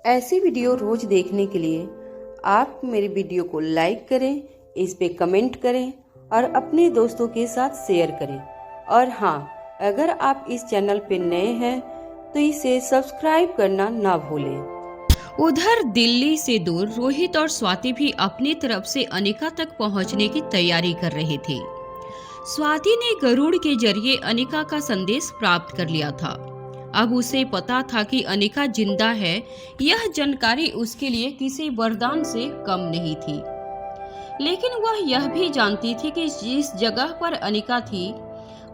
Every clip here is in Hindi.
ऐसी वीडियो रोज देखने के लिए आप मेरे वीडियो को लाइक करें, इस पे कमेंट करें और अपने दोस्तों के साथ शेयर करें। और हाँ, अगर आप इस चैनल पे नए हैं तो इसे सब्सक्राइब करना ना भूलें। उधर दिल्ली से दूर रोहित और स्वाति भी अपनी तरफ से अनिका तक पहुंचने की तैयारी कर रहे थे। स्वाति ने गरुड़ के जरिए अनिका का संदेश प्राप्त कर लिया था। अब उसे पता था कि अनिका जिंदा है। यह जानकारी उसके लिए किसी वरदान से कम नहीं थी, लेकिन वह यह भी जानती थी कि जिस जगह पर अनिका थी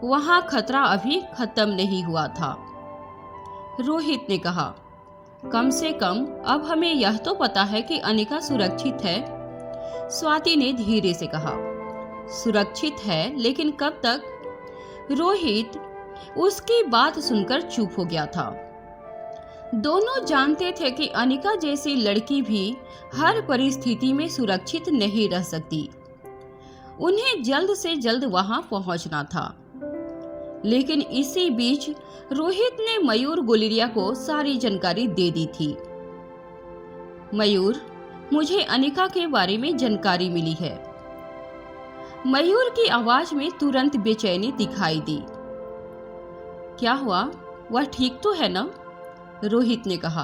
वहां खतरा अभी खत्म नहीं हुआ था। रोहित ने कहा, कम से कम अब हमें यह तो पता है कि अनिका सुरक्षित है। स्वाति ने धीरे से कहा, सुरक्षित है, लेकिन कब तक? रोहित उसकी बात सुनकर चुप हो गया था। दोनों जानते थे कि अनिका जैसी लड़की भी हर परिस्थिति में सुरक्षित नहीं रह सकती। उन्हें जल्द से जल्द वहां पहुंचना था। लेकिन इसी बीच रोहित ने मयूर गुलेरिया को सारी जानकारी दे दी थी। मयूर, मुझे अनिका के बारे में जानकारी मिली है। मयूर की आवाज में तुरंत बेचैनी दिखाई दी। क्या हुआ? वह ठीक तो है ना? रोहित ने कहा,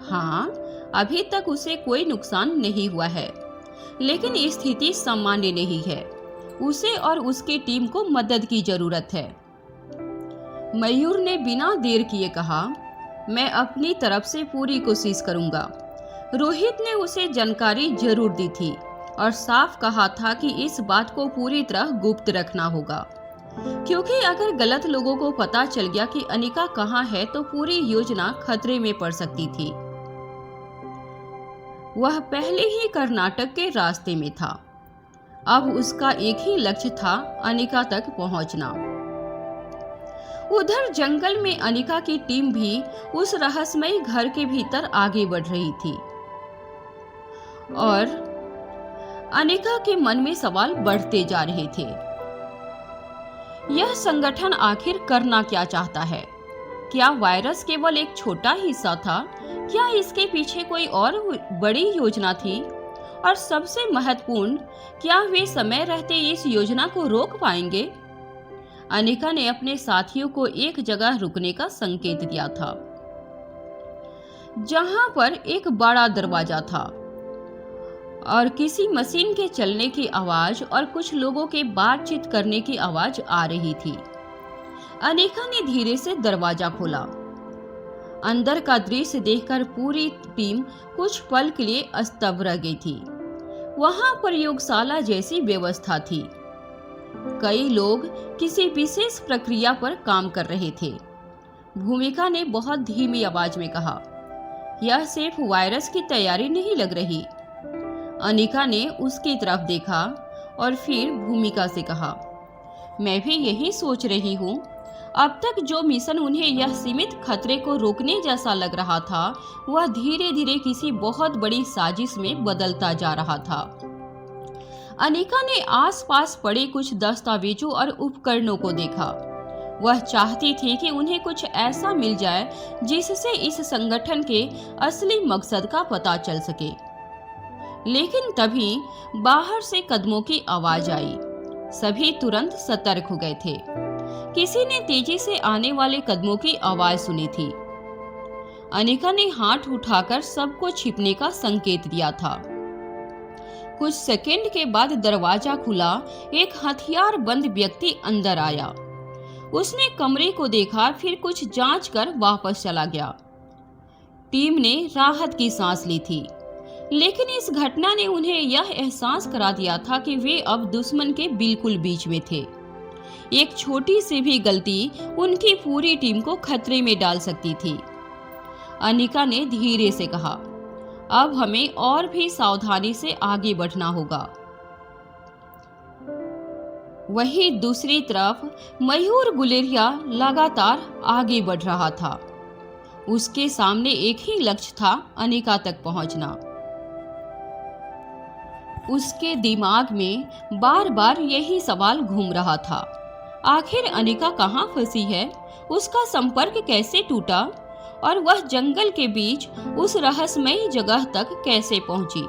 हाँ, अभी तक उसे कोई नुकसान नहीं हुआ है, लेकिन स्थिति सामान्य नहीं है। उसे और उसकी टीम को मदद की जरूरत है। मयूर ने बिना देर किए कहा, मैं अपनी तरफ से पूरी कोशिश करूंगा। रोहित ने उसे जानकारी जरूर दी थी और साफ कहा था कि इस बात को पूरी तरह गुप्त रखना होगा, क्योंकि अगर गलत लोगों को पता चल गया कि अनिका कहाँ है तो पूरी योजना खतरे में पड़ सकती थी। वह पहले ही कर्नाटक के रास्ते में था। अब उसका एक ही लक्ष्य था, अनिका तक पहुंचना। उधर जंगल में अनिका की टीम भी उस रहस्यमयी घर के भीतर आगे बढ़ रही थी और अनिका के मन में सवाल बढ़ते जा रहे थे। यह संगठन आखिर करना क्या चाहता है? क्या वायरस केवल एक छोटा हिस्सा था? क्या इसके पीछे कोई और बड़ी योजना थी? और सबसे महत्वपूर्ण, क्या वे समय रहते इस योजना को रोक पाएंगे? अनिका ने अपने साथियों को एक जगह रुकने का संकेत दिया था, जहां पर एक बड़ा दरवाजा था और किसी मशीन के चलने की आवाज और कुछ लोगों के बातचीत करने की आवाज आ रही थी। अनिका ने धीरे से दरवाजा खोला। अंदर का दृश्य देखकर पूरी टीम कुछ पल के लिए स्तब्ध रह गई थी। वहां प्रयोगशाला जैसी व्यवस्था थी। कई लोग किसी विशेष प्रक्रिया पर काम कर रहे थे। भूमिका ने बहुत धीमी आवाज में कहा, यह सिर्फ वायरस की तैयारी नहीं लग रही। अनिका ने उसकी तरफ देखा और फिर भूमिका से कहा, मैं भी यही सोच रही हूँ। अब तक जो मिशन उन्हें यह सीमित खतरे को रोकने जैसा लग रहा था, वह धीरे धीरे किसी बहुत बड़ी साजिश में बदलता जा रहा था। अनिका ने आसपास पड़े कुछ दस्तावेजों और उपकरणों को देखा। वह चाहती थी कि उन्हें कुछ ऐसा मिल जाए जिससे इस संगठन के असली मकसद का पता चल सके। लेकिन तभी बाहर से कदमों की आवाज आई। सभी तुरंत सतर्क हो गए थे। किसी ने तेजी से आने वाले कदमों की आवाज सुनी थी। अनिका ने हाथ उठाकर सबको छिपने का संकेत दिया था। कुछ सेकंड के बाद दरवाजा खुला। एक हथियार बंद व्यक्ति अंदर आया। उसने कमरे को देखा, फिर कुछ जांच कर वापस चला गया। टीम ने राहत की सांस ली थी, लेकिन इस घटना ने उन्हें यह एहसास करा दिया था कि वे अब दुश्मन के बिल्कुल बीच में थे। एक छोटी सी भी गलती उनकी पूरी टीम को खतरे में डाल सकती थी। अनिका ने धीरे से कहा, अब हमें और भी सावधानी से आगे बढ़ना होगा। वहीं दूसरी तरफ मयूर गुलेरिया लगातार आगे बढ़ रहा था। उसके सामने एक ही लक्ष्य था, अनिका तक पहुंचना। उसके दिमाग में बार बार यही सवाल घूम रहा था, आखिर अनिका कहाँ फंसी है? उसका संपर्क कैसे टूटा? और वह जंगल के बीच उस रहस्यमयी जगह तक कैसे पहुंची।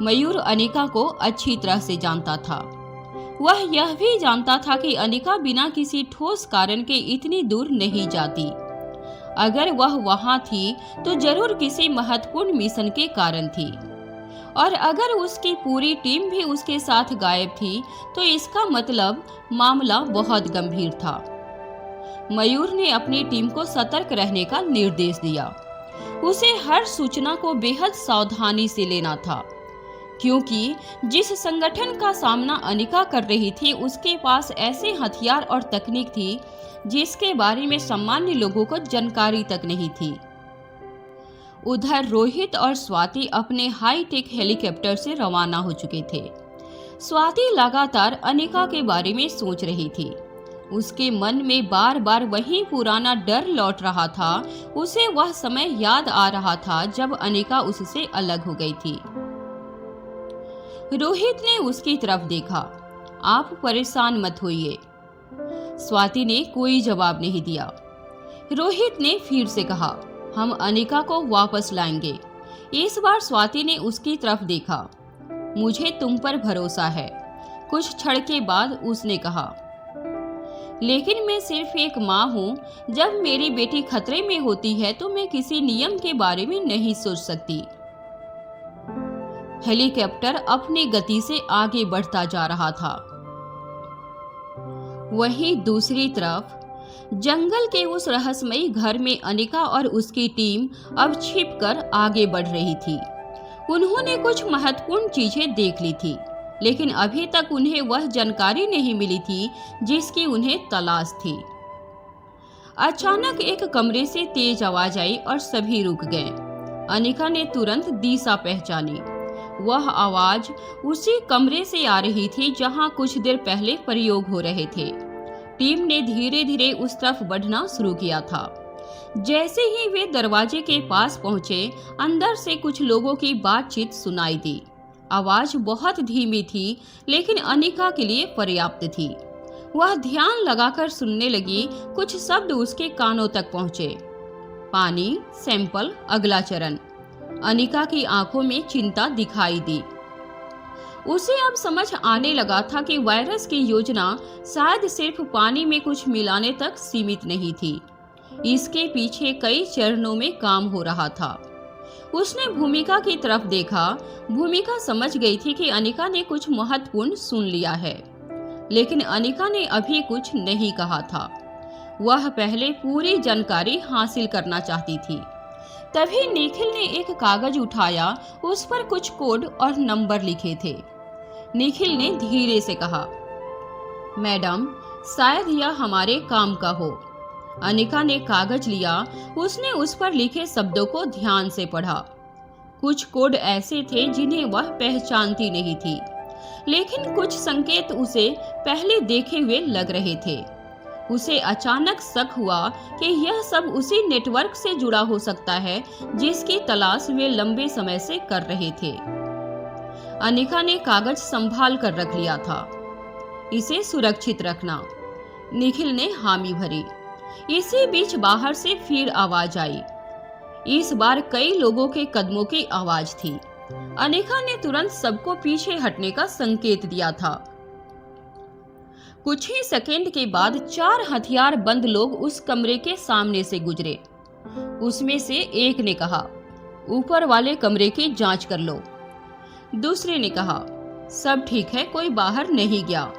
मयूर अनिका को अच्छी तरह से जानता था। वह यह भी जानता था कि अनिका बिना किसी ठोस कारण के इतनी दूर नहीं जाती। अगर वह वहां थी तो जरूर किसी महत्वपूर्ण मिशन के कारण थी, और अगर उसकी पूरी टीम भी उसके साथ गायब थी तो इसका मतलब मामला बहुत गंभीर था। मयूर ने अपनी टीम को सतर्क रहने का निर्देश दिया। उसे हर सूचना को बेहद सावधानी से लेना था, क्योंकि जिस संगठन का सामना अनिका कर रही थी उसके पास ऐसे हथियार और तकनीक थी जिसके बारे में सामान्य लोगों को जानकारी तक नहीं थी। उधर रोहित और स्वाति अपने हाईटेक हेलीकॉप्टर से रवाना हो चुके थे। स्वाति लगातार अनिका के बारे में सोच रही थी। उसके मन में बार बार वही पुराना डर लौट रहा था। उसे वह समय याद आ रहा था जब अनिका उससे अलग हो गई थी। रोहित ने उसकी तरफ देखा। आप परेशान मत होइए। स्वाति ने कोई जवाब नहीं दिया। रोहित ने फिर से कहा, हम अनिका को वापस लाएंगे। इस बार स्वाति ने उसकी तरफ देखा। मुझे तुम पर भरोसा है। कुछ क्षण के बाद उसने कहा, लेकिन मैं सिर्फ एक माँ हूँ। जब मेरी बेटी खतरे में होती है तो मैं किसी नियम के बारे में नहीं सोच सकती। हेलीकॉप्टर अपनी गति से आगे बढ़ता जा रहा था। वहीं दूसरी तरफ जंगल के उस रहस्यमयी घर में अनिका और उसकी टीम अब छिपकर आगे बढ़ रही थी। उन्होंने कुछ महत्वपूर्ण चीजें देख ली थी, लेकिन अभी तक उन्हें वह जानकारी नहीं मिली थी जिसकी उन्हें तलाश थी। अचानक एक कमरे से तेज आवाज आई और सभी रुक गए। अनिका ने तुरंत दिशा पहचानी। वह आवाज उसी कमरे से आ रही थी जहां कुछ देर पहले प्रयोग हो रहे थे। टीम ने धीरे धीरे उस तरफ बढ़ना शुरू किया था। जैसे ही वे दरवाजे के पास पहुंचे, अंदर से कुछ लोगों की बातचीत सुनाई दी। आवाज बहुत धीमी थी, लेकिन अनिका के लिए पर्याप्त थी। वह ध्यान लगाकर सुनने लगी। कुछ शब्द उसके कानों तक पहुंचे। पानी, सैंपल, अगला चरण। अनिका की आंखों में चिंता दिखाई दी। उसे अब समझ आने लगा था कि वायरस की योजना शायद सिर्फ पानी में कुछ मिलाने तक सीमित नहीं थी। इसके पीछे कई चरणों में काम हो रहा था। उसने भूमिका की तरफ देखा। भूमिका समझ गई थी कि अनिका ने कुछ महत्वपूर्ण सुन लिया है, लेकिन अनिका ने अभी कुछ नहीं कहा था। वह पहले पूरी जानकारी हासिल करना चाहती थी। तभी निखिल ने एक कागज उठाया। उस पर कुछ कोड और नंबर लिखे थे। निखिल ने धीरे से कहा, मैडम, शायद यह हमारे काम का हो। अनिका ने कागज लिया। उसने उस पर लिखे शब्दों को ध्यान से पढ़ा। कुछ कोड ऐसे थे जिन्हें वह पहचानती नहीं थी, लेकिन कुछ संकेत उसे पहले देखे हुए लग रहे थे। उसे अचानक शक हुआ कि यह सब उसी नेटवर्क से जुड़ा हो सकता है जिसकी तलाश वे लंबे समय से कर रहे थे। अनिका ने कागज संभाल कर रख लिया था। इसे सुरक्षित रखना। निखिल ने हामी भरी। इसी बीच बाहर से फिर आवाज आई। इस बार कई लोगों के कदमों की आवाज थी। अनिका ने तुरंत सबको पीछे हटने का संकेत दिया था। कुछ ही सेकंड के बाद 4 हथियार बंद लोग उस कमरे के सामने से गुजरे। उसमें से एक ने कहा, ऊपर वाले कमरे की जांच कर लो। दूसरे ने कहा, सब ठीक है, कोई बाहर नहीं गया।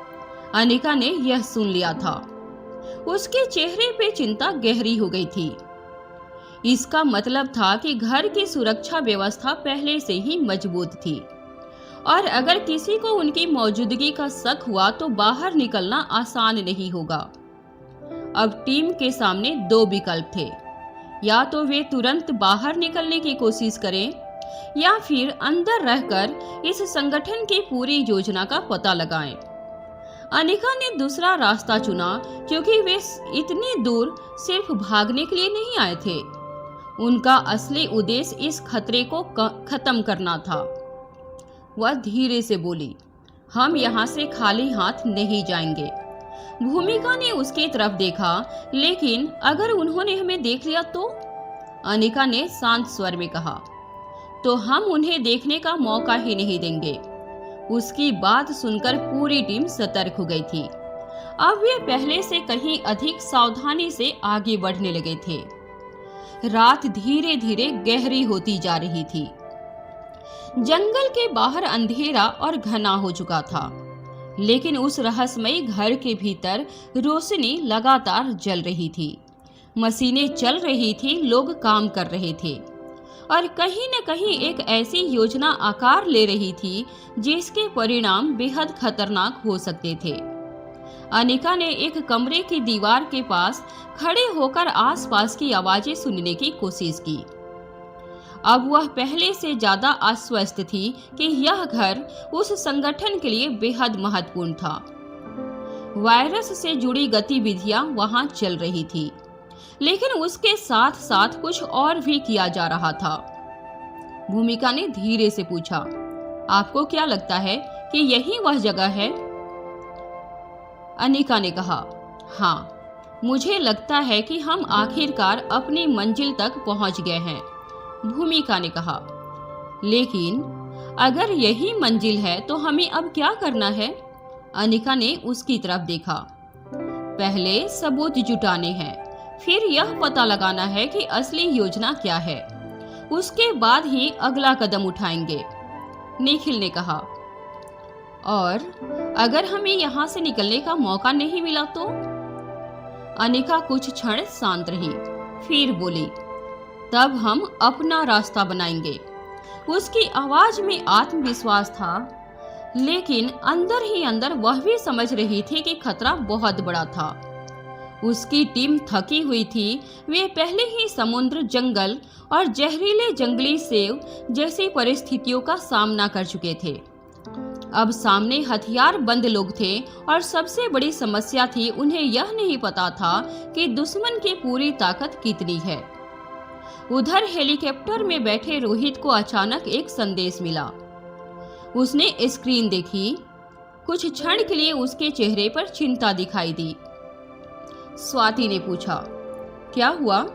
अनिका ने यह सुन लिया था। उसके चेहरे पे चिंता गहरी हो गई थी। इसका मतलब था कि घर की सुरक्षा व्यवस्था पहले से ही मजबूत थी, और अगर किसी को उनकी मौजूदगी का शक हुआ तो बाहर निकलना आसान नहीं होगा। अब टीम के सामने 2 विकल्प थे। या तो वे तुरंत बाहर निकलने की कोशिश करें, या फिर अंदर रहकर इस संगठन की पूरी योजना का पता लगाएं। अनिका ने दूसरा रास्ता चुना, क्योंकि वे इतनी दूर सिर्फ भागने के लिए नहीं आए थे। उनका असली उद्देश्य इस खतरे को खत्म करना था। वह धीरे से बोली, हम यहाँ से खाली हाथ नहीं जाएंगे। भूमिका ने उसकी तरफ देखा, लेकिन अगर उन्होंने हमें देख लिया तो? अनिका ने शांत स्वर में कहा। तो हम उन्हें देखने का मौका ही नहीं देंगे। उसकी बात सुनकर पूरी टीम सतर्क हो गई थी। अब वे पहले से कहीं अधिक सावधानी से आगे बढ़ने लगे थे। रात धीरे धीरे गहरी होती जा रही थी। जंगल के बाहर अंधेरा और घना हो चुका था, लेकिन उस रहस्यमयी घर के भीतर रोशनी लगातार जल रही थी। मशीनें चल रही थी, लोग काम कर रहे थे और कहीं न कहीं एक ऐसी योजना आकार ले रही थी जिसके परिणाम बेहद खतरनाक हो सकते थे। अनिका ने एक कमरे की दीवार के पास खड़े होकर आसपास की आवाजें सुनने की कोशिश की। अब वह पहले से ज्यादा आश्वस्त थी कि यह घर उस संगठन के लिए बेहद महत्वपूर्ण था। वायरस से जुड़ी गतिविधियां वहां चल रही थी, लेकिन उसके साथ साथ कुछ और भी किया जा रहा था। भूमिका ने धीरे से पूछा, आपको क्या लगता है कि यही वह जगह है? अनिका ने कहा, हाँ, मुझे लगता है कि हम आखिरकार अपनी मंजिल तक पहुंच गए हैं। भूमिका ने कहा, लेकिन अगर यही मंजिल है तो हमें अब क्या करना है? अनिका ने उसकी तरफ देखा। पहले सबूत जुटाने हैं, फिर यह पता लगाना है कि असली योजना क्या है। उसके बाद ही अगला कदम उठाएंगे, निखिल ने कहा। और अगर हमें यहाँ से निकलने का मौका नहीं मिला तो? अनिका कुछ क्षण शांत रही, फिर बोली, तब हम अपना रास्ता बनाएंगे। उसकी आवाज में आत्मविश्वास था, लेकिन अंदर ही अंदर वह भी समझ रही थी कि खतरा बहुत बड़ा था। उसकी टीम थकी हुई थी। वे पहले ही समुद्र, जंगल और जहरीले जंगली सेब जैसी परिस्थितियों का सामना कर चुके थे। अब सामने हथियार बंद लोग थे और सबसे बड़ी समस्या थी, उन्हें यह नहीं पता था कि दुश्मन की पूरी ताकत कितनी है। उधर हेलीकॉप्टर में बैठे रोहित को अचानक एक संदेश मिला। उसने स्क्रीन देखी। कुछ क्षण के लिए उसके चेहरे पर चिंता दिखाई दी। स्वाति ने पूछा, क्या हुआ?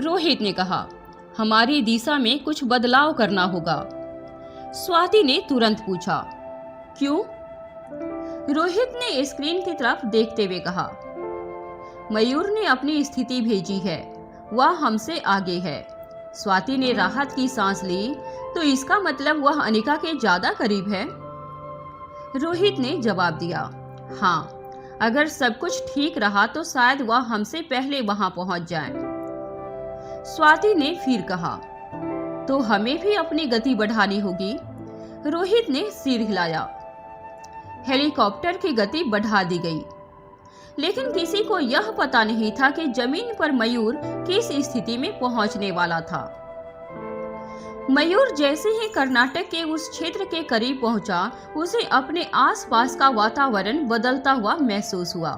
रोहित ने कहा, हमारी दिशा में कुछ बदलाव करना होगा। स्वाति ने तुरंत पूछा, क्यों? रोहित ने स्क्रीन की तरफ देखते हुए कहा, मयूर ने अपनी स्थिति भेजी है, वह हमसे आगे है। स्वाति ने राहत की सांस ली। तो इसका मतलब वह अनिका के ज्यादा करीब है? रोहित ने जवाब दिया, हाँ, अगर सब कुछ ठीक रहा तो शायद वह हमसे पहले वहां पहुंच जाए। स्वाति ने फिर कहा, तो हमें भी अपनी गति बढ़ानी होगी। रोहित ने सिर हिलाया। हेलीकॉप्टर की गति बढ़ा दी गई, लेकिन किसी को यह पता नहीं था कि जमीन पर मयूर किस स्थिति में पहुंचने वाला था। मयूर जैसे ही कर्नाटक के उस क्षेत्र के करीब पहुंचा, उसे अपने आसपास का वातावरण बदलता हुआ महसूस हुआ।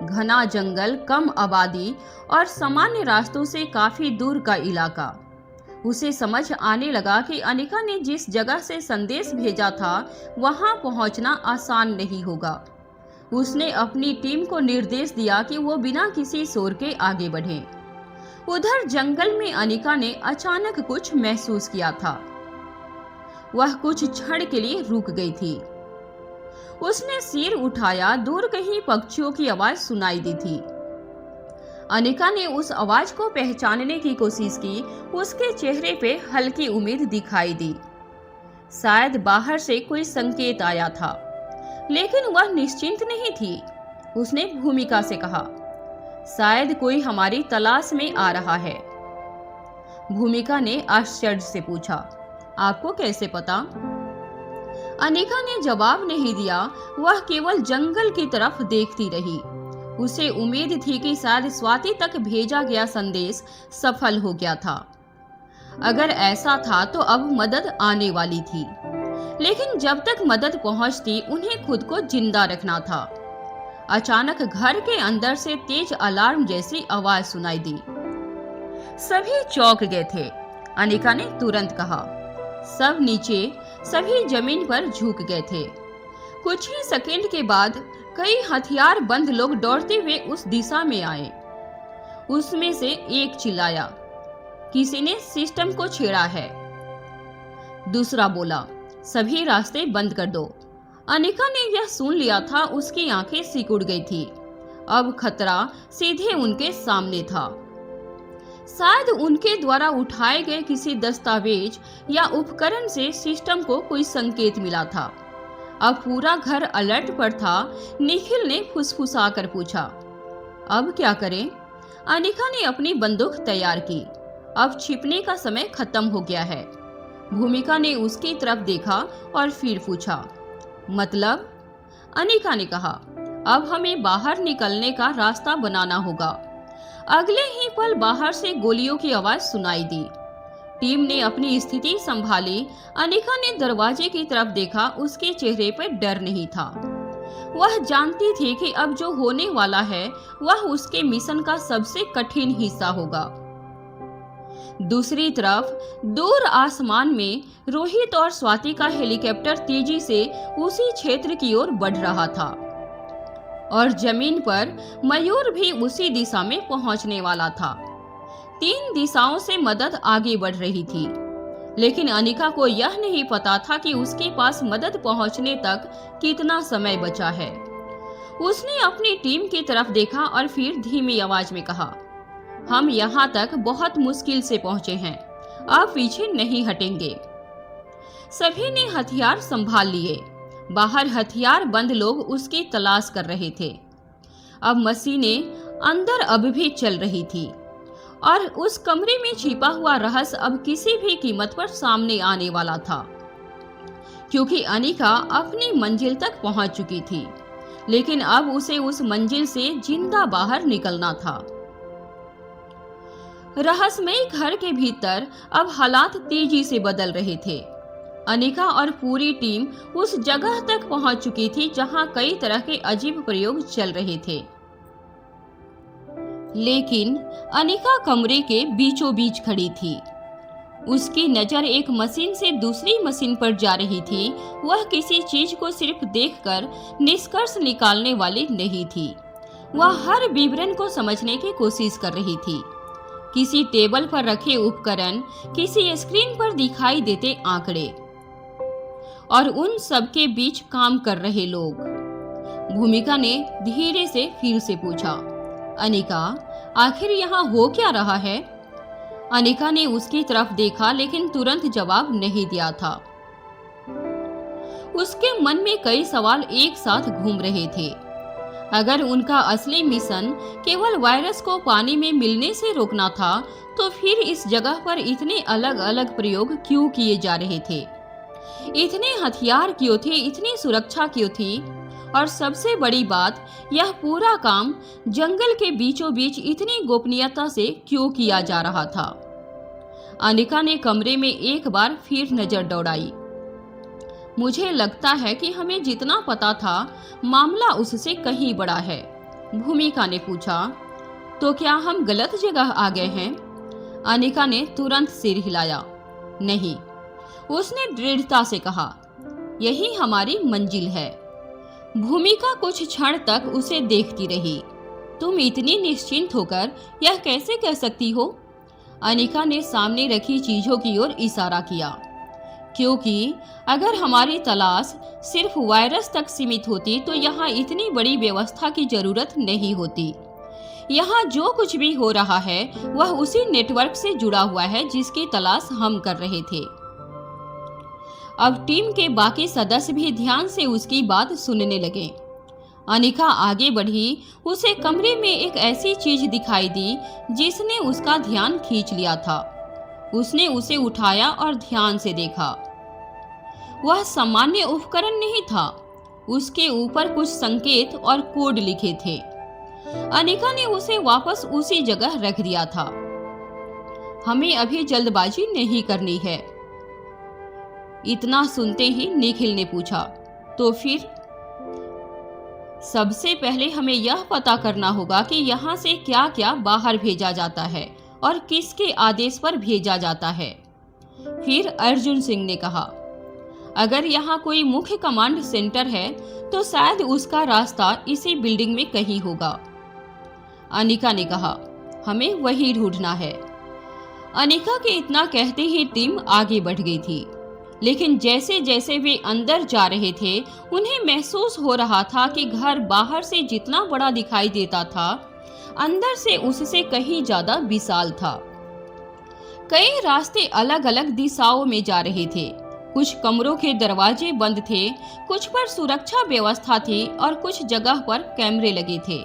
घना जंगल, कम आबादी और सामान्य रास्तों से काफी दूर का इलाका। उसे समझ आने लगा कि अनिका ने जिस जगह से संदेश भेजा था वहां पहुंचना आसान नहीं होगा। उसने अपनी टीम को निर्देश दिया कि वो बिना किसी शोर के आगे बढ़े। उधर जंगल में अनिका ने अचानक कुछ महसूस किया था। वह कुछ क्षण के लिए रुक गई थी। उसने सिर उठाया। दूर कहीं पक्षियों की आवाज सुनाई दी थी। अनिका ने उस आवाज को पहचानने की कोशिश की। उसके चेहरे पे हल्की उम्मीद दिखाई दी। शायद बाहर से कोई संकेत आया था, लेकिन वह निश्चिंत नहीं थी। उसने भूमिका से कहा, शायद कोई हमारी तलाश में आ रहा है। भूमिका ने आश्चर्य से पूछा, आपको कैसे पता? अनिका ने जवाब नहीं दिया। वह केवल जंगल की तरफ देखती रही। उसे उम्मीद थी कि शायद स्वाति तक भेजा गया संदेश सफल हो गया था। अगर ऐसा था तो अब मदद आने वाली थी, लेकिन जब तक मदद पहुंचती उन्हें खुद को जिंदा रखना था। अचानक घर के अंदर से तेज अलार्म जैसी आवाज सुनाई दी। सभी चौंक गए थे। अनिका ने तुरंत कहा, सभी जमीन पर झुक गए थे। कुछ ही सेकंड के बाद कई हथियार बंद लोग दौड़ते हुए उस दिशा में आए। उसमें से एक चिल्लाया, किसी ने सिस्टम को छेड़ा है। दूसरा बोला, सभी रास्ते बंद कर दो। अनिका ने यह सुन लिया था, उसकी आंखें सिकुड़ गई थी। अब खतरा सीधे उनके सामने था। शायद उनके द्वारा उठाए गए किसी दस्तावेज या उपकरण से सिस्टम को कोई संकेत मिला था। अब पूरा घर अलर्ट पर था। निखिल ने फुसफुसाकर पूछा, अब क्या करें? अनिका ने अपनी बंदूक तैयार की। अब छिपने का समय खत्म हो गया है। भूमिका ने उसकी तरफ देखा और फिर पूछा, मतलब? अनिका ने कहा, अब हमें बाहर निकलने का रास्ता बनाना होगा। अगले ही पल बाहर से गोलियों की आवाज सुनाई दी। टीम ने अपनी स्थिति संभाली। अनिका ने दरवाजे की तरफ देखा। उसके चेहरे पर डर नहीं था। वह जानती थी कि अब जो होने वाला है वह उसके मिशन का सबसे कठिन हिस्सा होगा। दूसरी तरफ दूर आसमान में रोहित और स्वाति का हेलीकॉप्टर तेजी से उसी क्षेत्र की ओर बढ़ रहा था और जमीन पर मयूर भी उसी दिशा में पहुंचने वाला था। 3 दिशाओं से मदद आगे बढ़ रही थी, लेकिन अनिका को यह नहीं पता था कि उसके पास मदद पहुंचने तक कितना समय बचा है। उसने अपनी टीम की तरफ देखा और फिर धीमी आवाज में कहा, हम यहाँ तक बहुत मुश्किल से पहुंचे हैं, अब पीछे नहीं हटेंगे। सभी ने हथियार संभाल लिए। बाहर हथियार बंद लोग उसकी तलाश कर रहे थे। अब मशीनें अंदर अब भी चल रही थी और उस कमरे में छिपा हुआ रहस्य अब किसी भी कीमत पर सामने आने वाला था, क्योंकि अनिका अपनी मंजिल तक पहुंच चुकी थी, लेकिन अब उसे उस मंजिल से जिंदा बाहर निकलना था। रहस्यमय घर के भीतर अब हालात तेजी से बदल रहे थे। अनिका और पूरी टीम उस जगह तक पहुंच चुकी थी जहां कई तरह के अजीब प्रयोग चल रहे थे। लेकिन अनिका कमरे के बीचों बीच खड़ी थी। उसकी नजर एक मशीन से दूसरी मशीन पर जा रही थी। वह किसी चीज को सिर्फ देखकर निष्कर्ष निकालने वाली नहीं थी। वह हर विवरण को समझने की कोशिश कर रही थी। किसी टेबल पर रखे उपकरण, किसी स्क्रीन पर दिखाई देते आंकड़े और उन सब के बीच काम कर रहे लोग। भूमिका ने धीरे से फिर से पूछा, अनिका, आखिर यहाँ हो क्या रहा है? अनिका ने उसकी तरफ देखा, लेकिन तुरंत जवाब नहीं दिया था। उसके मन में कई सवाल एक साथ घूम रहे थे। अगर उनका असली मिशन केवल वायरस को पानी में मिलने से रोकना था, तो फिर इस जगह पर इतने अलग अलग प्रयोग क्यों किए जा रहे थे? इतने हथियार क्यों थे? इतनी सुरक्षा क्यों थी? और सबसे बड़ी बात, यह पूरा काम जंगल के बीचों बीच इतनी गोपनीयता से क्यों किया जा रहा था? अनिका ने कमरे में एक बार फिर नजर दौड़ाई। मुझे लगता है कि हमें जितना पता था मामला उससे कहीं बड़ा है। भूमिका ने पूछा, तो क्या हम गलत जगह आ गए हैं? अनिका ने तुरंत सिर हिलाया। नहीं, उसने दृढ़ता से कहा, यही हमारी मंजिल है। भूमिका कुछ क्षण तक उसे देखती रही। तुम इतनी निश्चिंत होकर यह कैसे कह सकती हो? अनिका ने सामने रखी चीजों की ओर इशारा किया। क्योंकि अगर हमारी तलाश सिर्फ वायरस तक सीमित होती तो यहाँ इतनी बड़ी व्यवस्था की जरूरत नहीं होती। यहाँ जो कुछ भी हो रहा है वह उसी नेटवर्क से जुड़ा हुआ है जिसकी तलाश हम कर रहे थे। अब टीम के बाकी सदस्य भी ध्यान से उसकी बात सुनने लगे। अनिका आगे बढ़ी। उसे कमरे में एक ऐसी चीज दिखाई दी जिसने उसका ध्यान खींच लिया था। उसने उसे उठाया और ध्यान से देखा। वह सामान्य उपकरण नहीं था। उसके ऊपर कुछ संकेत और कोड लिखे थे। अनिका ने उसे वापस उसी जगह रख दिया था। हमें अभी जल्दबाजी नहीं करनी है। इतना सुनते ही निखिल ने पूछा, तो फिर? सबसे पहले हमें यह पता करना होगा कि यहाँ से क्या क्या बाहर भेजा जाता है और किसके आदेश पर भेजा जाता है। फिर अर्जुन सिंह ने कहा, अगर यहाँ कोई मुख्य कमांड सेंटर है तो शायद उसका रास्ता इसी बिल्डिंग में कहीं होगा। अनिका ने कहा, हमें वही ढूंढना है। अनिका के इतना कहते ही टीम आगे बढ़ गई थी, लेकिन जैसे जैसे वे अंदर जा रहे थे उन्हें महसूस हो रहा था कि घर बाहर से जितना बड़ा दिखाई देता था, अंदर से उससे कहीं ज्यादा विशाल था। कई रास्ते अलग अलग दिशाओं में जा रहे थे। कुछ कमरों के दरवाजे बंद थे, कुछ पर सुरक्षा व्यवस्था थी और कुछ जगह पर कैमरे लगे थे।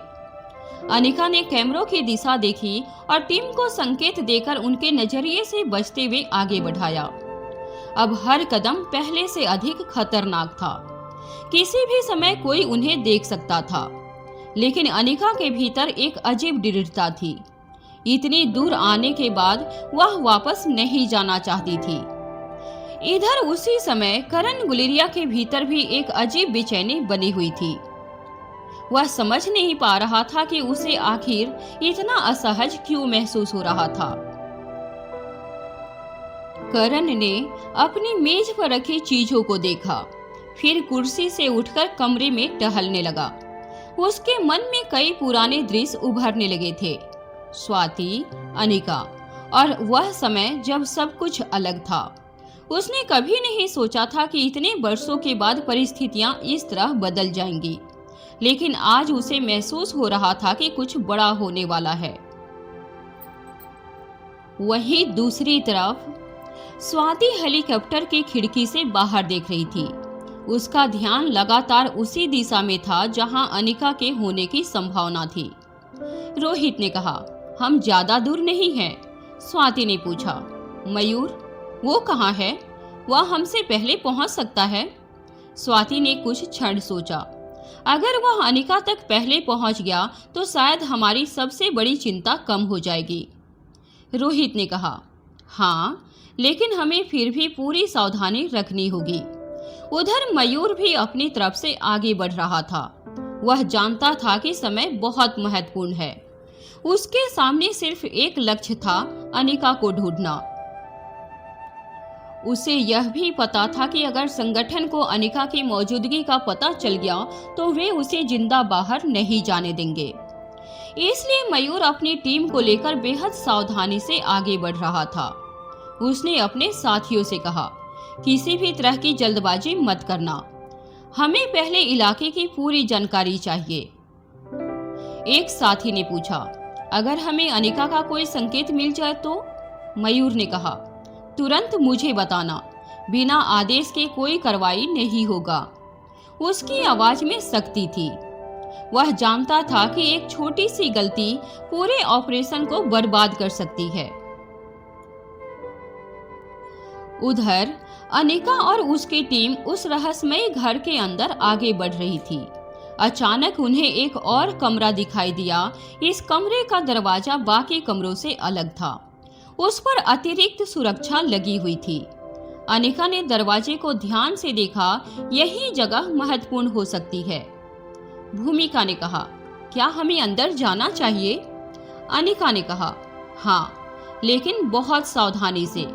अनिका ने कैमरों की दिशा देखी और टीम को संकेत देकर उनके नजरिए से बचते हुए आगे बढ़ाया। अब हर कदम पहले से अधिक खतरनाक था। किसी भी समय कोई उन्हें देख सकता था, लेकिन अनिका के भीतर एक अजीब दृढ़ता थी। इतनी दूर आने के बाद वह वापस नहीं जाना चाहती थी। इधर उसी समय करण गुलेरिया के भीतर भी एक अजीब बेचैनी बनी हुई थी। वह समझ नहीं पा रहा था कि उसे आखिर इतना असहज क्यों महसूस हो रहा था। करण ने अपनी मेज पर रखी चीजों को देखा, फिर कुर्सी से उठकर कमरे में टहलने लगा। उसके मन में कई पुराने दृश्य उभरने लगे थे, स्वाति, अनिका और वह समय जब सब कुछ अलग था। उसने कभी नहीं सोचा था कि इतने वर्षों के बाद परिस्थितियां इस तरह बदल जाएंगी, लेकिन आज उसे महसूस हो रहा था कि कुछ बड़ा होने वाला है। वहीं दूसरी तरफ स्वाति हेलीकॉप्टर की खिड़की से बाहर देख रही थी। उसका ध्यान लगातार उसी दिशा में था जहां अनिका के होने की संभावना थी। रोहित ने कहा, हम ज्यादा दूर नहीं हैं। स्वाति ने पूछा, मयूर वो कहाँ है? वह हमसे पहले पहुंच सकता है। स्वाति ने कुछ क्षण सोचा, अगर वह अनिका तक पहले पहुंच गया तो शायद हमारी सबसे बड़ी चिंता कम हो जाएगी। रोहित ने कहा, हाँ, लेकिन हमें फिर भी पूरी सावधानी रखनी होगी। उधर मयूर भी अपनी तरफ से आगे बढ़ रहा था। वह जानता था कि समय बहुत महत्वपूर्ण है। उसके सामने सिर्फ एक लक्ष्य था, अनिका को ढूंढना। उसे यह भी पता था कि अगर संगठन को अनिका की मौजूदगी का पता चल गया तो वे उसे जिंदा बाहर नहीं जाने देंगे। इसलिए मयूर अपनी टीम को लेकर बेहद सावधानी से आगे बढ़ रहा था। उसने अपने साथियों से कहा, किसी भी तरह की जल्दबाजी मत करना, हमें पहले इलाके की पूरी जानकारी चाहिए। एक साथी ने पूछा, अगर हमें अनिका का कोई संकेत मिल जाए तो? मयूर ने कहा, तुरंत मुझे बताना, बिना आदेश के कोई कार्रवाई नहीं होगा। उसकी आवाज में सख्ती थी। वह जानता था कि एक छोटी सी गलती पूरे ऑपरेशन को बर्बाद कर सकती है। उधर अनिका और उसकी टीम उस रहस्यमय घर के अंदर आगे बढ़ रही थी। अचानक उन्हें एक और कमरा दिखाई दिया। इस कमरे का दरवाजा बाकी कमरों से अलग था। उस पर अतिरिक्त सुरक्षा लगी हुई थी। अनिका ने दरवाजे को ध्यान से देखा। यही जगह महत्वपूर्ण हो सकती है। भूमिका ने कहा, क्या हमें अंदर जाना चाहिए? अनिका ने कहा, हाँ, लेकिन बहुत सावधानी से।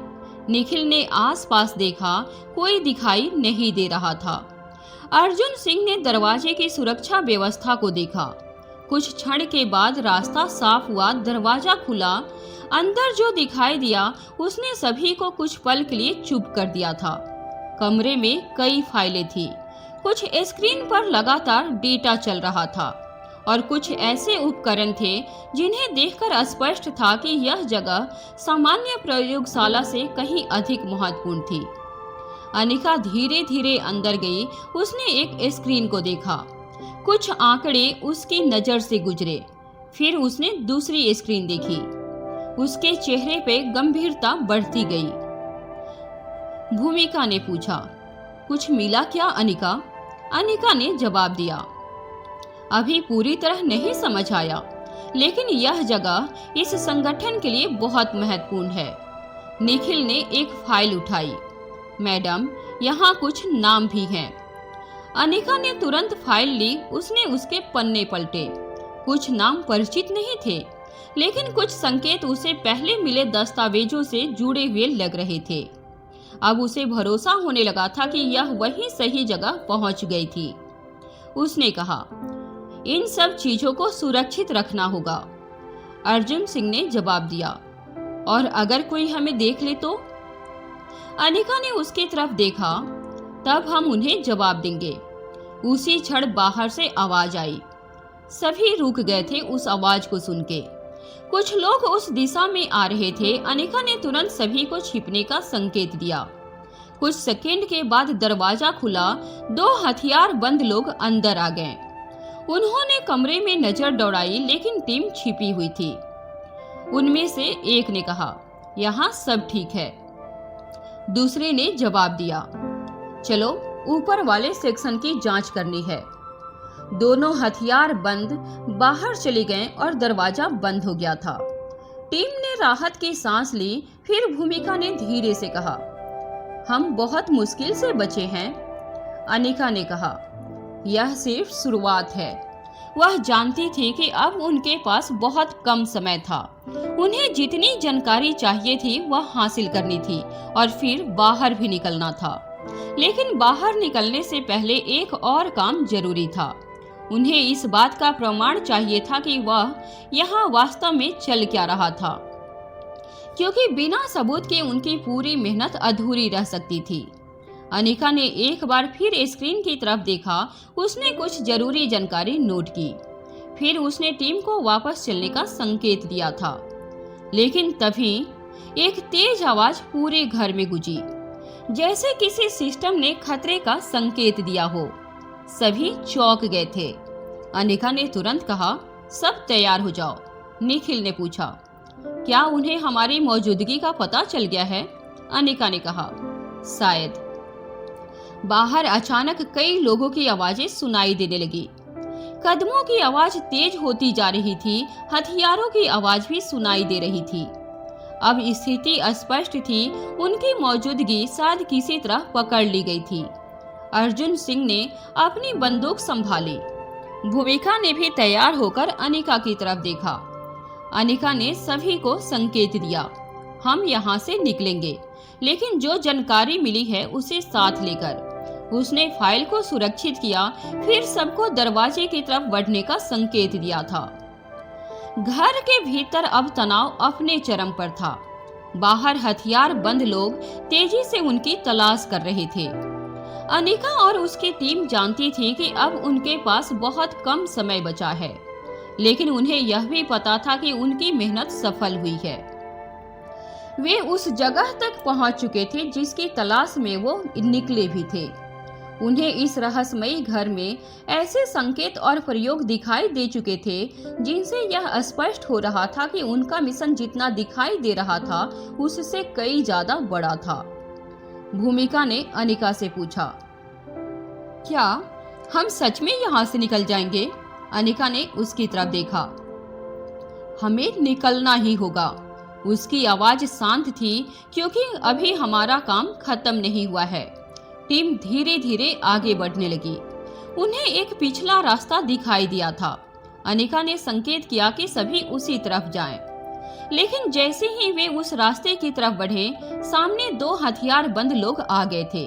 निखिल ने आसपास देखा, कोई दिखाई नहीं दे रहा था। अर्जुन सिंह ने दरवाजे की सुरक्षा व्यवस्था को देखा। कुछ क्षण के बाद रास्ता साफ हुआ, दरवाजा खुला। अंदर जो दिखाई दिया उसने सभी को कुछ पल के लिए चुप कर दिया था। कमरे में कई फाइलें थी। कुछ स्क्रीन पर लगातार डेटा चल रहा था और कुछ ऐसे उपकरण थे जिन्हें देखकर स्पष्ट था कि यह जगह सामान्य प्रयोगशाला से कहीं अधिक महत्वपूर्ण थी। अनिका धीरे धीरे अंदर गई। उसने एक स्क्रीन को देखा। कुछ आंकड़े उसकी नजर से गुजरे। फिर उसने दूसरी स्क्रीन देखी। उसके चेहरे पे गंभीरता बढ़ती गई। भूमिका ने पूछा, कुछ मिला क्या अनिका? अनिका ने जवाब दिया, अभी पूरी तरह नहीं समझ आया, लेकिन यह जगह इस संगठन के लिए बहुत महत्वपूर्ण है। निखिल ने एक फाइल उठाई। मैडम, यहाँ कुछ नाम भी हैं। अनिका ने तुरंत फाइल ली। उसने उसके पन्ने पलटे। कुछ नाम परिचित नहीं थे, लेकिन कुछ संकेत उसे पहले मिले दस्तावेजों से जुड़े हुए लग रहे थे। अब उसे भरोसा होने लगा था कि यह वही सही जगह पहुंच गई थी। उसने कहा, इन सब चीजों को सुरक्षित रखना होगा। अर्जुन सिंह ने जवाब दिया, और अगर कोई हमें देख ले तो? अनिका ने उसकी तरफ देखा, तब हम उन्हें जवाब देंगे। उसी क्षण बाहर से आवाज आई। सभी रुक गए थे उस आवाज को सुन के। कुछ लोग उस दिशा में आ रहे थे। अनिका ने तुरंत सभी को छिपने का संकेत दिया। कुछ सेकंड के बाद दरवाजा खुला। 2 हथियार बंद लोग अंदर आ गए। उन्होंने कमरे में नजर दौड़ाई, लेकिन टीम छिपी हुई थी। उनमें से एक ने कहा, यहाँ सब ठीक है। दूसरे ने जवाब दिया, चलो ऊपर वाले सेक्शन की जांच करनी है। दोनों हथियार बंद बाहर चले गए और दरवाजा बंद हो गया था। टीम ने राहत की सांस ली। फिर भूमिका ने धीरे से कहा, हम बहुत मुश्किल से बचे हैं। अनिका ने कहा, यह सिर्फ शुरुआत है। वह जानती थी कि अब उनके पास बहुत कम समय था। उन्हें जितनी जानकारी चाहिए थी वह हासिल करनी थी और फिर बाहर भी निकलना था। लेकिन बाहर निकलने से पहले एक और काम जरूरी था। उन्हें इस बात का प्रमाण चाहिए था कि वह यहाँ वास्तव में चल क्या रहा था, क्योंकि बिना सबूत के उनकी पूरी मेहनत अधूरी रह सकती थी। अनिका ने एक बार फिर स्क्रीन की तरफ देखा। उसने कुछ जरूरी जानकारी नोट की। फिर उसने टीम को वापस चलने का संकेत दिया था। लेकिन तभी एक तेज आवाज पूरे घर में गूंजी, जैसे किसी सिस्टम ने खतरे का संकेत दिया हो। सभी चौंक गए थे। अनिका ने तुरंत कहा, सब तैयार हो जाओ। निखिल ने पूछा, क्या उन्हें हमारी मौजूदगी का पता चल गया है? अनिका ने कहा, शायद। बाहर अचानक कई लोगों की आवाजें सुनाई देने लगी। कदमों की आवाज तेज होती जा रही थी। हथियारों की आवाज भी सुनाई दे रही थी। अब स्थिति स्पष्ट थी। उनकी मौजूदगी शायद किसी तरह पकड़ ली गई थी। अर्जुन सिंह ने अपनी बंदूक संभाली। भूमिका ने भी तैयार होकर अनिका की तरफ देखा। अनिका ने सभी को संकेत दिया, हम यहाँ से निकलेंगे, लेकिन जो जानकारी मिली है उसे साथ लेकर। उसने फाइल को सुरक्षित किया, फिर सबको दरवाजे की तरफ बढ़ने का संकेत दिया था। घर के भीतर अब तनाव अपने चरम पर था। बाहर हथियार बंद लोग तेजी से उनकी तलाश कर रहे थे। अनिका और उसकी टीम जानती थी कि अब उनके पास बहुत कम समय बचा है, लेकिन उन्हें यह भी पता था कि उनकी मेहनत सफल हुई है। वे उस जगह तक पहुंच चुके थे जिसकी तलाश में वो निकले भी थे। उन्हें इस रहस्यमयी घर में ऐसे संकेत और प्रयोग दिखाई दे चुके थे जिनसे यह स्पष्ट हो रहा था कि उनका मिशन जितना दिखाई दे रहा था उससे कई ज्यादा बड़ा था। भूमिका ने अनिका से पूछा, क्या हम सच में यहाँ से निकल जाएंगे? अनिका ने उसकी तरफ देखा। हमें निकलना ही होगा। उसकी आवाज शांत थी, क्योंकि अभी हमारा काम खत्म नहीं हुआ है। टीम धीरे धीरे आगे बढ़ने लगी। उन्हें एक पिछला रास्ता दिखाई दिया था। अनिका ने संकेत किया कि सभी उसी तरफ जाएं। लेकिन जैसे ही वे उस रास्ते की तरफ बढ़े, सामने 2 हथियार बंद लोग आ गए थे।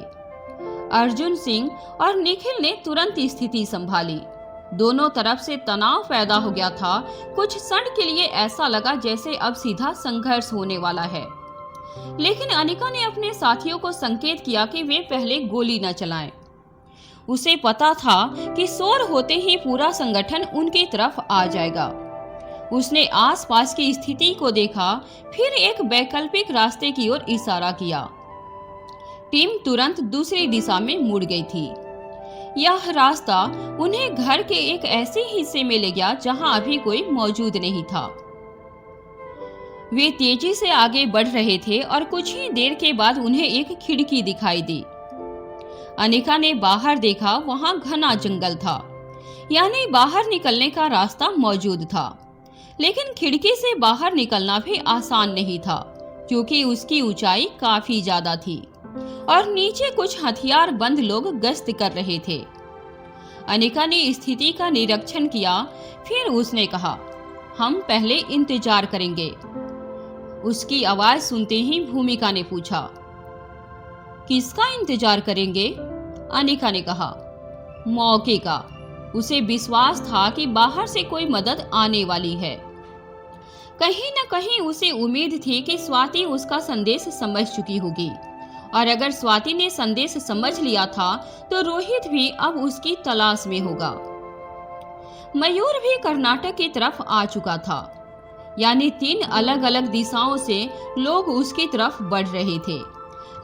अर्जुन सिंह और निखिल ने तुरंत स्थिति संभाली। दोनों तरफ से तनाव पैदा हो गया था। कुछ क्षण के लिए ऐसा लगा जैसे अब सीधा संघर्ष होने वाला है, लेकिन अनिका ने अपने साथियों को संकेत किया कि वे पहले गोली न चलाएं। उसे पता था कि शोर होते ही पूरा संगठन उनकी तरफ आ जाएगा। उसने आसपास की स्थिति को देखा, फिर एक वैकल्पिक रास्ते की ओर इशारा किया। टीम तुरंत दूसरी दिशा में मुड़ गई थी। यह रास्ता उन्हें घर के एक ऐसे हिस्से में ले गया जहां अभी कोई मौजूद नहीं था। वे तेजी से आगे बढ़ रहे थे और कुछ ही देर के बाद उन्हें एक खिड़की दिखाई दी। अनिका ने बाहर देखा, वहां घना जंगल था, यानी बाहर निकलने का रास्ता मौजूद था। लेकिन खिड़की से बाहर निकलना भी आसान नहीं था, क्योंकि उसकी ऊंचाई काफी ज्यादा थी और नीचे कुछ हथियार बंद लोग गश्त कर रहे थे। अनिका ने स्थिति का निरीक्षण किया, फिर उसने कहा, हम पहले इंतजार करेंगे। उसकी आवाज सुनते ही भूमिका ने पूछा, किसका इंतजार करेंगे? अनिका ने कहा। मौके का। उसे विश्वास था कि बाहर से कोई मदद आने वाली है। कहीं न कहीं उसे उम्मीद थी कि स्वाति उसका संदेश समझ चुकी होगी, और अगर स्वाति ने संदेश समझ लिया था तो रोहित भी अब उसकी तलाश में होगा। मयूर भी कर्नाटक की तरफ आ चुका था, यानी 3 अलग अलग दिशाओं से लोग उसकी तरफ बढ़ रहे थे,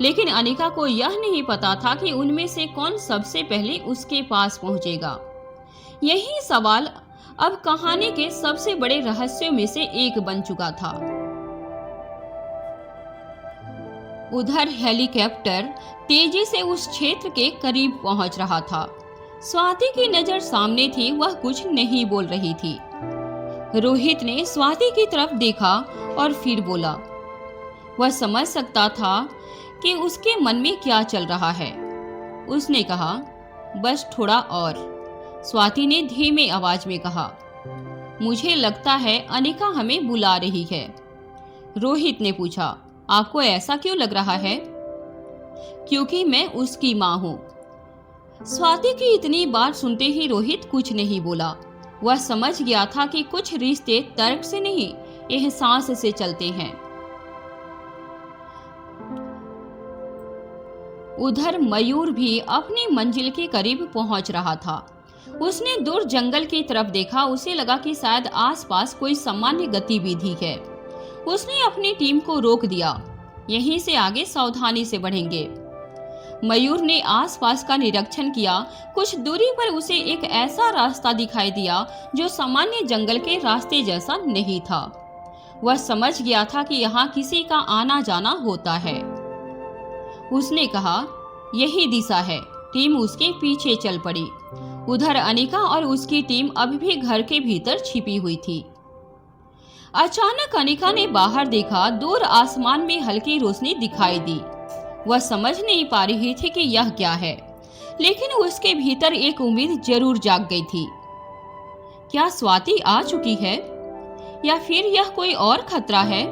लेकिन अनिका को यह नहीं पता था कि उनमें से कौन सबसे पहले उसके पास पहुंचेगा। यही सवाल अब कहानी के सबसे बड़े रहस्यों में से एक बन चुका था। उधर हेलीकॉप्टर तेजी से उस क्षेत्र के करीब पहुंच रहा था। स्वाति की नजर सामने थी, वह कुछ नहीं बोल रही थी। रोहित ने स्वाति की तरफ देखा और फिर बोला। वह समझ सकता था कि उसके मन में क्या चल रहा है। उसने कहा, बस थोड़ा और। स्वाति ने धीमे आवाज में कहा, मुझे लगता है अनिका हमें बुला रही है। रोहित ने पूछा, आपको ऐसा क्यों लग रहा है? क्योंकि मैं उसकी माँ हूँ। स्वाति की इतनी बात सुनते ही रोहित कुछ नहीं बोला। वह समझ गया था कि कुछ रिश्ते तर्क से नहीं, एहसास से चलते हैं। उधर मयूर भी अपनी मंजिल के करीब पहुंच रहा था। उसने दूर जंगल की तरफ देखा। उसे लगा कि शायद आसपास कोई सामान्य गतिविधि है। उसने अपनी टीम को रोक दिया। यहीं से आगे सावधानी से बढ़ेंगे। मयूर ने आसपास का निरीक्षण किया। कुछ दूरी पर उसे एक ऐसा रास्ता दिखाई दिया जो सामान्य जंगल के रास्ते जैसा नहीं था। वह समझ गया था कि यहाँ किसी का आना जाना होता है। उसने कहा, यही दिशा है। टीम उसके पीछे चल पड़ी। उधर अनिका और उसकी टीम अभी भी घर के भीतर छिपी हुई थी। अचानक अनिका ने बाहर देखा। दूर आसमान में हल्की रोशनी दिखाई दी। वह समझ नहीं पा रही थी कि यह क्या है, लेकिन उसके भीतर एक उम्मीद जरूर जाग गई थी। क्या स्वाति आ चुकी है या फिर यह कोई और खतरा है?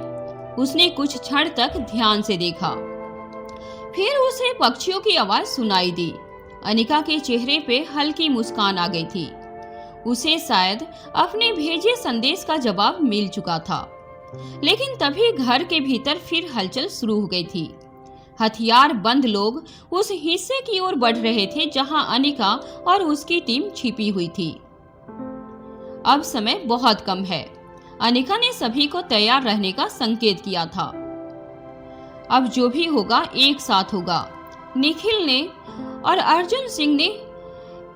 उसने कुछ क्षण तक ध्यान से देखा। फिर उसे पक्षियों की आवाज सुनाई दी। अनिका के चेहरे पे हल्की मुस्कान आ गई थी। उसे शायद अपने भेजे संदेश का जवाब मिल चुका था। लेकिन तभी घर के भीतर फिर हलचल शुरू हो गई थी। हथियार बंद लोग उस हिस्से की ओर बढ़ रहे थे जहां अनिका और उसकी टीम छिपी हुई थी। अब समय बहुत कम है। अनिका ने सभी को तैयार रहने का संकेत किया था। अब जो भी होगा एक साथ होगा। निखिल ने और अर्जुन सिंह ने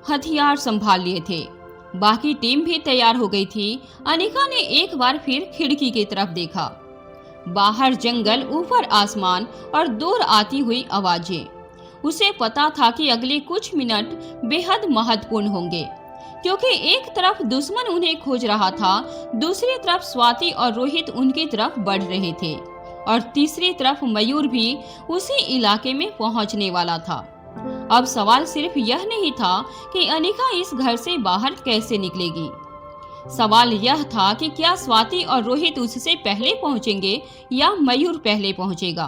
हथियार संभाल लिए थे। बाकी टीम भी तैयार हो गई थी। अनिका ने एक बार फिर खिड़की की तरफ देखा। बाहर जंगल, ऊपर आसमान और दूर आती हुई आवाजें। उसे पता था कि अगले कुछ मिनट बेहद महत्वपूर्ण होंगे, क्योंकि एक तरफ दुश्मन उन्हें खोज रहा था, दूसरी तरफ स्वाति और रोहित उनकी तरफ बढ़ रहे थे, और तीसरी तरफ मयूर भी उसी इलाके में पहुंचने वाला था। अब सवाल सिर्फ यह नहीं था कि अनिका इस घर से बाहर कैसे निकलेगी। सवाल यह था कि क्या स्वाति और रोहित उससे पहले पहुंचेंगे या मयूर पहले पहुंचेगा।